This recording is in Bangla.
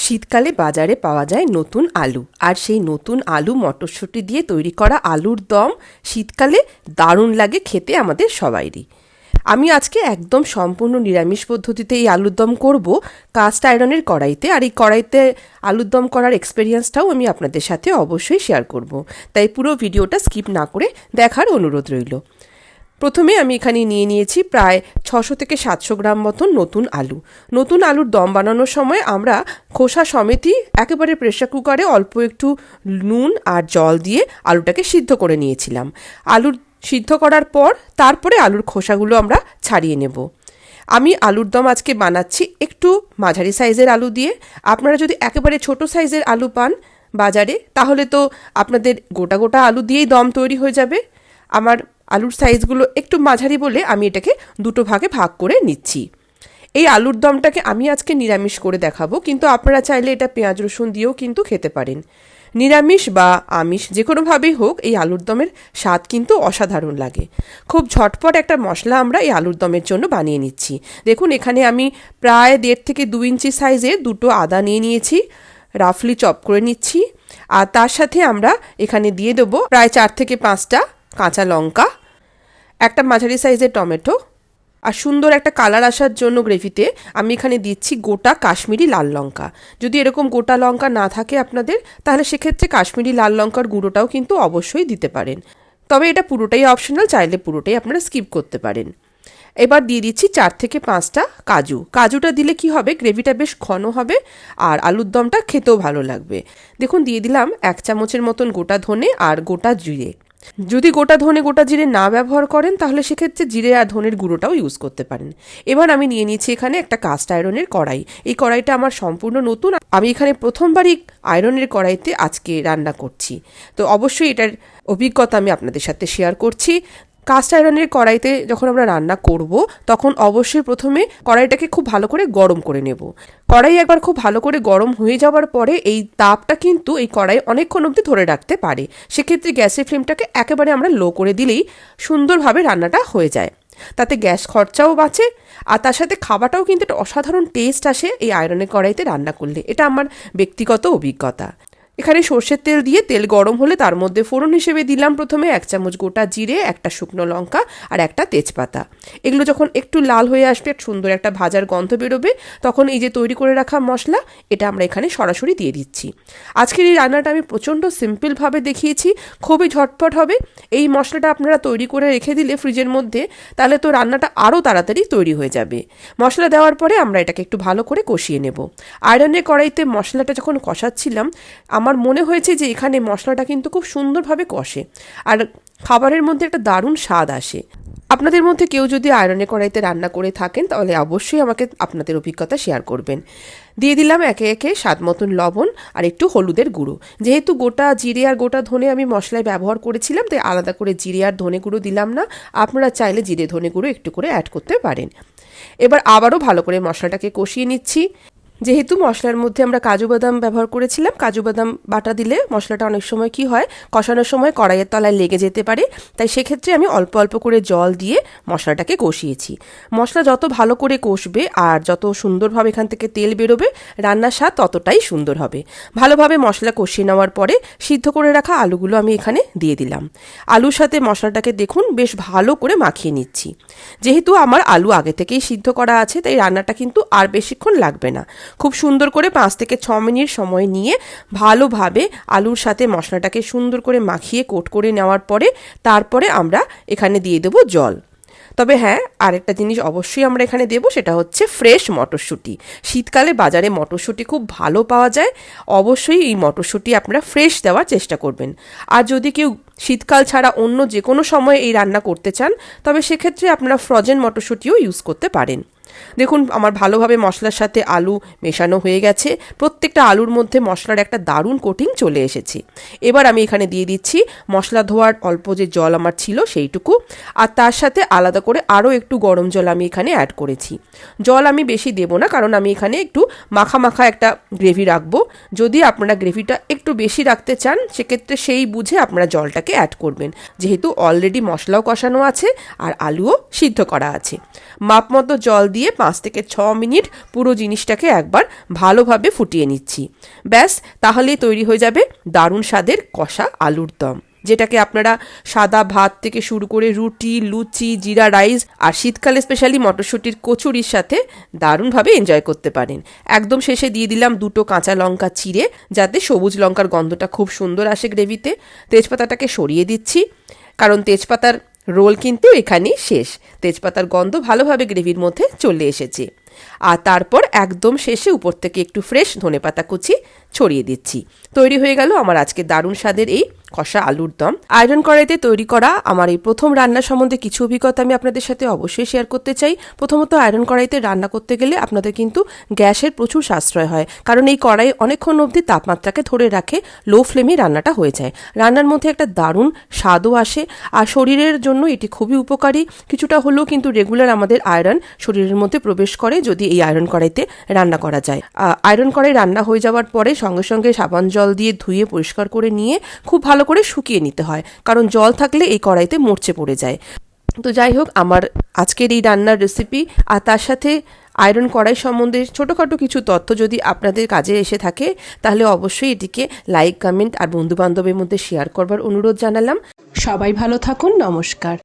শীতকালে বাজারে পাওয়া যায় নতুন আলু, আর সেই নতুন আলু মটরশুঁটি দিয়ে তৈরি করা আলুর দম শীতকালে দারুণ লাগে খেতে আমাদের সবাইরই। আমি আজকে একদম সম্পূর্ণ নিরামিষ পদ্ধতিতে এই আলুর দম করব, কাস্ট আয়রনের কড়াইতে। আর এই কড়াইতে আলুর দম করার এক্সপেরিয়েন্সটাও আমি আপনাদের সাথে অবশ্যই শেয়ার করব, তাই পুরো ভিডিওটা স্কিপ না করে দেখার অনুরোধ রইল। প্রথমে আমি এখানে নিয়েছি প্রায় 600 থেকে 700 গ্রাম মতন নতুন আলুর দম বানানোর সময় আমরা খোসা সমেতই একেবারে প্রেসার কুকারে অল্প একটু নুন আর জল দিয়ে আলুটাকে সিদ্ধ করে নিয়েছিলাম। আলুর সিদ্ধ করার পর তারপরে আলুর খোসাগুলো আমরা ছাড়িয়ে নেব। আমি আলুর দম আজকে বানাচ্ছি একটু মাঝারি সাইজের আলু দিয়ে। আপনারা যদি একেবারে ছোট সাইজের আলু পান বাজারে, তাহলে তো আপনাদের গোটা গোটা আলু দিয়েই দম তৈরি হয়ে যাবে। আমার আলুর সাইজগুলো একটু মাঝারি বলে আমি এটাকে দুটো ভাগে ভাগ করে নিচ্ছি। এই আলুর দমটাকে আমি আজকে নিরামিষ করে দেখাবো, কিন্তু আপনারা চাইলে এটা পেঁয়াজ রসুন দিয়েও কিন্তু খেতে পারেন। নিরামিষ বা আমিষ যে কোনোভাবেই হোক, এই আলুর দমের স্বাদ কিন্তু অসাধারণ লাগে। খুব ঝটপট একটা মশলা আমরা এই আলুর দমের জন্য বানিয়ে নিচ্ছি। দেখুন, এখানে আমি প্রায় 1.5 থেকে 2 ইঞ্চি সাইজের দুটো আদা নিয়েছি, রাফলি চপ করে নিচ্ছি। আর তার সাথে আমরা এখানে দিয়ে দেবো প্রায় 4 থেকে 5টা কাঁচা লঙ্কা, একটা মাঝারি সাইজের টমেটো, আর সুন্দর একটা কালার আসার জন্য গ্রেভিতে আমি এখানে দিচ্ছি গোটা কাশ্মীরি লাল লঙ্কা। যদি এরকম গোটা লঙ্কা না থাকে আপনাদের, তাহলে সেক্ষেত্রে কাশ্মীরি লাল লঙ্কার গুঁড়োটাও কিন্তু অবশ্যই দিতে পারেন, তবে এটা পুরোটাই অপশনাল, চাইলে পুরোটাই আপনারা স্কিপ করতে পারেন। এবার দিয়ে দিচ্ছি 4 থেকে 5টা কাজুটা দিলে কি হবে, গ্রেভিটা বেশ ঘন হবে আর আলুর দমটা খেতেও ভালো লাগবে। দেখুন, দিয়ে দিলাম 1 চামচের মতন গোটা ধনে আর গোটা জিরে। যদি গোটা ধনে গোটা জিরে না ব্যবহার করেন, তাহলে সেক্ষেত্রে জিরে আর ধনের গুঁড়োটাও ইউজ করতে পারেন। এবার আমি নিয়েছি এখানে একটা কাস্ট আয়রনের কড়াই। এই কড়াইটা আমার সম্পূর্ণ নতুন, আমি এখানে প্রথমবারই আয়রনের কড়াইতে আজকে রান্না করছি, তো অবশ্যই এটার অভিজ্ঞতা আমি আপনাদের সাথে শেয়ার করছি। কাস্ট আয়রনের কড়াইতে যখন আমরা রান্না করব, তখন অবশ্যই প্রথমে কড়াইটাকে খুব ভালো করে গরম করে নেব। কড়াই একবার খুব ভালো করে গরম হয়ে যাওয়ার পরে এই তাপটা কিন্তু এই কড়াই অনেকক্ষণ অবধি ধরে রাখতে পারে। সেক্ষেত্রে গ্যাসের ফ্লেমটাকে একেবারে আমরা লো করে দিলেই সুন্দরভাবে রান্নাটা হয়ে যায়। তাতে গ্যাস খরচাও বাঁচে, আর তার সাথে খাবারটাও কিন্তু একটা অসাধারণ টেস্ট আসে এই আয়রনের কড়াইতে রান্না করলে। এটা আমার ব্যক্তিগত অভিজ্ঞতা। এখানে সর্ষের তেল দিয়ে তেল গরম হলে তার মধ্যে ফোড়ন হিসেবে দিলাম প্রথমে 1 চামচ গোটা জিরে, একটা শুকনো লঙ্কা আর একটা তেজপাতা। এগুলো যখন একটু লাল হয়ে আসবে, সুন্দর একটা ভাজার গন্ধ বেরোবে, তখন এই যে তৈরি করে রাখা মশলা, এটা আমরা এখানে সরাসরি দিয়ে দিচ্ছি। আজকের এই রান্নাটা আমি প্রচণ্ড সিম্পলভাবে দেখিয়েছি, খুবই ঝটপট হবে। এই মশলাটা আপনারা তৈরি করে রেখে দিলে ফ্রিজের মধ্যে, তাহলে তো রান্নাটা আরও তাড়াতাড়ি তৈরি হয়ে যাবে। মশলা দেওয়ার পরে আমরা এটাকে একটু ভালো করে কষিয়ে নেব। আয়রনের কড়াইতে মশলাটা যখন কষাচ্ছিলাম, আমার মনে হয়েছে যে এখানে মশলাটা কিন্তু খুব সুন্দরভাবে কষে আর খাবারের মধ্যে একটা দারুণ স্বাদ আসে। আপনাদের মধ্যে কেউ যদি আয়রনের কড়াইতে রান্না করে থাকেন, তাহলে অবশ্যই আমাকে আপনাদের অভিজ্ঞতা শেয়ার করবেন। দিয়ে দিলাম একে একে স্বাদ মতন লবণ আর একটু হলুদের গুঁড়ো। যেহেতু গোটা জিরে আর গোটা ধনে আমি মশলায় ব্যবহার করেছিলাম, তাই আলাদা করে জিরে আর ধনে গুঁড়ো দিলাম না। আপনারা চাইলে জিরে ধনে গুঁড়ো একটু করে অ্যাড করতে পারেন। এবার আবারও ভালো করে মশলাটাকে কষিয়ে নিচ্ছি। যেহেতু মশলার মধ্যে আমরা কাজু বাদাম ব্যবহার করেছিলাম, কাজু বাদাম বাটা দিলে মশলাটা অনেক সময় কি হয়, কষানোর সময় কড়াইয়ের তলায় লেগে যেতে পারে, তাই সেক্ষেত্রে আমি অল্প অল্প করে জল দিয়ে মশলাটাকে কষিয়েছি। মশলা যত ভালো করে কষবে আর যত সুন্দরভাবে এখান থেকে তেল বেরোবে, রান্নার স্বাদ ততটাই সুন্দর হবে। ভালোভাবে মশলা কষিয়ে নেওয়ার পরে সিদ্ধ করে রাখা আলুগুলো আমি এখানে দিয়ে দিলাম। আলুর সাথে মশলাটাকে দেখুন বেশ ভালো করে মাখিয়ে নিচ্ছি। যেহেতু আমার আলু আগে থেকেই সিদ্ধ করা আছে, তাই রান্নাটা কিন্তু আর বেশিক্ষণ লাগবে না। খুব সুন্দর করে 5 থেকে 6 মিনিট সময় নিয়ে ভালোভাবে আলুর সাথে মশলাটাকে সুন্দর করে মাখিয়ে কোট করে নেওয়ার পরে তারপরে আমরা এখানে দিয়ে দেবো জল। তবে হ্যাঁ, আরেকটা জিনিস অবশ্যই আমরা এখানে দেবো, সেটা হচ্ছে ফ্রেশ মটরশুঁটি। শীতকালে বাজারে মটরশুঁটি খুব ভালো পাওয়া যায়, অবশ্যই এই মটরশুঁটি আপনারা ফ্রেশ দেওয়ার চেষ্টা করবেন। আর যদি কেউ শীতকাল ছাড়া অন্য যে কোনো সময় এই রান্না করতে চান, তবে সেক্ষেত্রে আপনারা ফ্রোজেন মটরশুঁটিও ইউজ করতে পারেন। দেখুন, আমার ভালোভাবে মশলার সাথে আলু মেশানো হয়ে গেছে, প্রত্যেকটা আলুর মধ্যে মশলার একটা দারুণ কোটিং চলে এসেছে। এবার আমি এখানে দিয়ে দিচ্ছি মশলা ধোয়ার অল্প যে জল আমার ছিল সেইটুকু, আর তার সাথে আলাদা করে আরও একটু গরম জল আমি এখানে অ্যাড করেছি। জল আমি বেশি দেব না, কারণ আমি এখানে একটু মাখা মাখা একটা গ্রেভি রাখবো। যদি আপনারা গ্রেভিটা একটু বেশি রাখতে চান, সেক্ষেত্রে সেই বুঝে আপনারা জলটাকে অ্যাড করবেন, যেহেতু অলরেডি মশলাও কষানো আছে আর আলুও সিদ্ধ করা আছে। মাপ মতো জল দিয়ে দিয়ে 5 থেকে 6 মিনিট পুরো জিনিসটাকে একবার ভালোভাবে ফুটিয়ে নিচ্ছি। ব্যাস, তাহলেই তৈরি হয়ে যাবে দারুণ স্বাদের কষা আলুর দম, যেটাকে আপনারা সাদা ভাত থেকে শুরু করে রুটি, লুচি, জিরা রাইস আর শীতকালে স্পেশালি মটরশুঁটির কচুরির সাথে দারুণভাবে এনজয় করতে পারেন। একদম শেষে দিয়ে দিলাম 2টো কাঁচা লঙ্কা চিড়ে, যাতে সবুজ লঙ্কার গন্ধটা খুব সুন্দর আসে গ্রেভিতে। তেজপাতাটাকে সরিয়ে দিচ্ছি, কারণ তেজপাতার রোল কিন্তু এখানেই শেষ। তেজপাতার গন্ধ ভালোভাবে গ্রেভির মধ্যে চলে এসেছে। আর তারপর একদম শেষে উপর থেকে একটু ফ্রেশ ধনেপাতা কুচি ছড়িয়ে দিচ্ছি। তৈরি হয়ে গেল আমার আজকে দারুণ স্বাদের এই কষা আলুর দম। আয়রন কড়াইতে তৈরি করা আমার এই প্রথম রান্না সম্বন্ধে কিছু অভিজ্ঞতা আমি আপনাদের সাথে অবশ্যই শেয়ার করতে চাই। প্রথমত, আয়রন কড়াইতে রান্না করতে গেলে আপনাদের কিন্তু গ্যাসের প্রচুর সাশ্রয় হয়, কারণ এই কড়াই অনেকক্ষণ অবধি তাপমাত্রাকে ধরে রাখে, লো ফ্লেমে রান্নাটা হয়ে যায়। রান্নার মধ্যে একটা দারুণ স্বাদও আসে, আর শরীরের জন্য এটি খুবই উপকারী। কিছুটা হলেও কিন্তু রেগুলার আমাদের আয়রন শরীরের মধ্যে প্রবেশ করে যদি এই আয়রন কড়াইতে রান্না করা যায়। আয়রন কড়াই রান্না হয়ে যাওয়ার পরে সঙ্গে সঙ্গে সাবান জল দিয়ে ধুয়ে পরিষ্কার করে নিয়ে খুব ভালো করে শুকিয়ে নিতে হয়, কারণ জল থাকলে এই কড়াইতে মরচে পড়ে যায়। তো যাই হোক, আমার আজকের এই রান্নার রেসিপি আর তার সাথে আয়রন কড়াই সম্বন্ধে ছোটোখাটো কিছু তথ্য যদি আপনাদের কাজে এসে থাকে, তাহলে অবশ্যই এটিকে লাইক, কমেন্ট আর বন্ধুবান্ধবের মধ্যে শেয়ার করবার অনুরোধ জানালাম। সবাই ভালো থাকুন, নমস্কার।